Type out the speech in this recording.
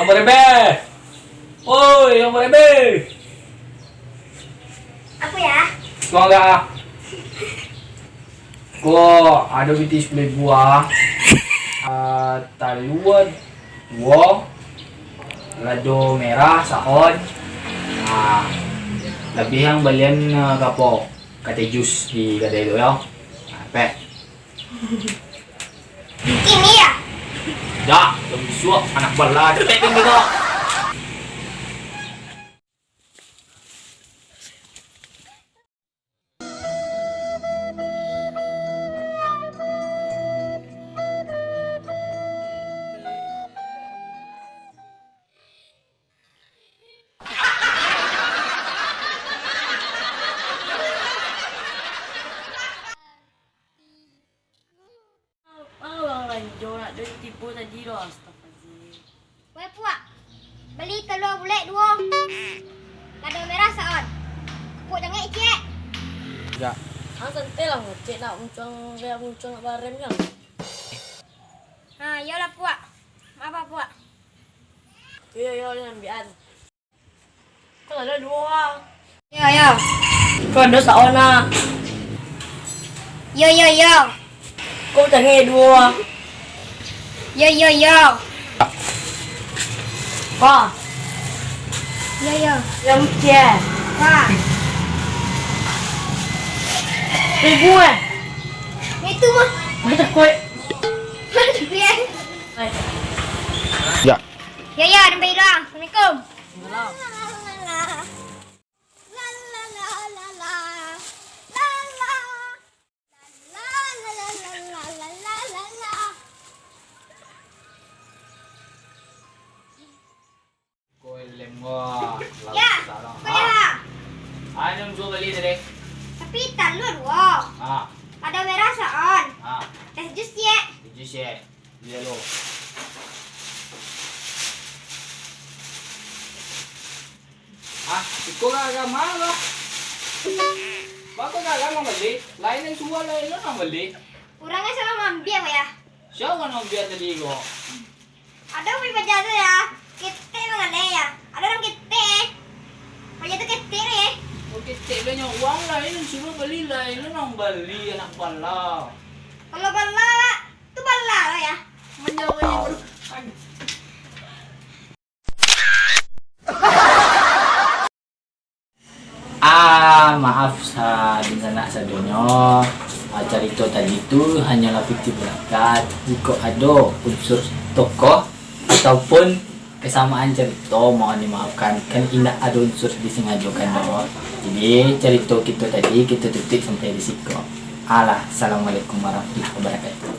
Rebe! Oi, Om Rebe! Apa ya? Kau enggak? Kau ada bitis beli buah. Taluan, buah, lado merah, saon. Lebih yang balian kapo kate jus di kedai itu ya. Apa? Ini ya? Dah, lebih suap anak bala. Cepat kan kita. Lanjut nak dia tipu tadi dah. Astagfirullah. Weh puak. Beli telur bulat 2. Lado merah saon. Kepuk jangan icek. Ya. Santai lah ngecek nak muncung nak barem yang. Ha, yolah puak. Apa puak? Yo jangan biar. Kau ada 2. Yo. Kau ada saona. Yo. Kau jangan 2. Yo. Kau Yo. yang cie. Wah. Ibu Itu mah. Macam kau. Biar. Hai. Ya. Yo, dan baik lah. Assalamualaikum. Malam. Kau lemah. Ya, boleh. Ano yung bali tadi? Tapi telur 2. Lado merah saon. Tes jus ya. Jus ya. Yellow. Ikaw gagama ba? Bakit gagama mali? Lain ang suwa, lain lang ang mali. Kurangnya sama mambiak ya. Siya ka nang biya tadi ko. Ada may pajado ya. Kite mga ya. Ada orang kite. Pajado kite eh. Okay, tela niya, uwang lain ang suwa bali, lain lang ang bali, anak pala. Kalau bala, tu bala lah ya. Menyawa. Maaf sa dinsanak sa dunyo. Cerita tadi itu hanyalah fiktif belaka. Jika ada unsur tokoh ataupun kesamaan cerita mohon dimaafkan. Kan tidak ada unsur disengajakan doh. Jadi cerita kita tadi kita tutup sampai di situ. Assalamualaikum warahmatullahi wabarakatuh.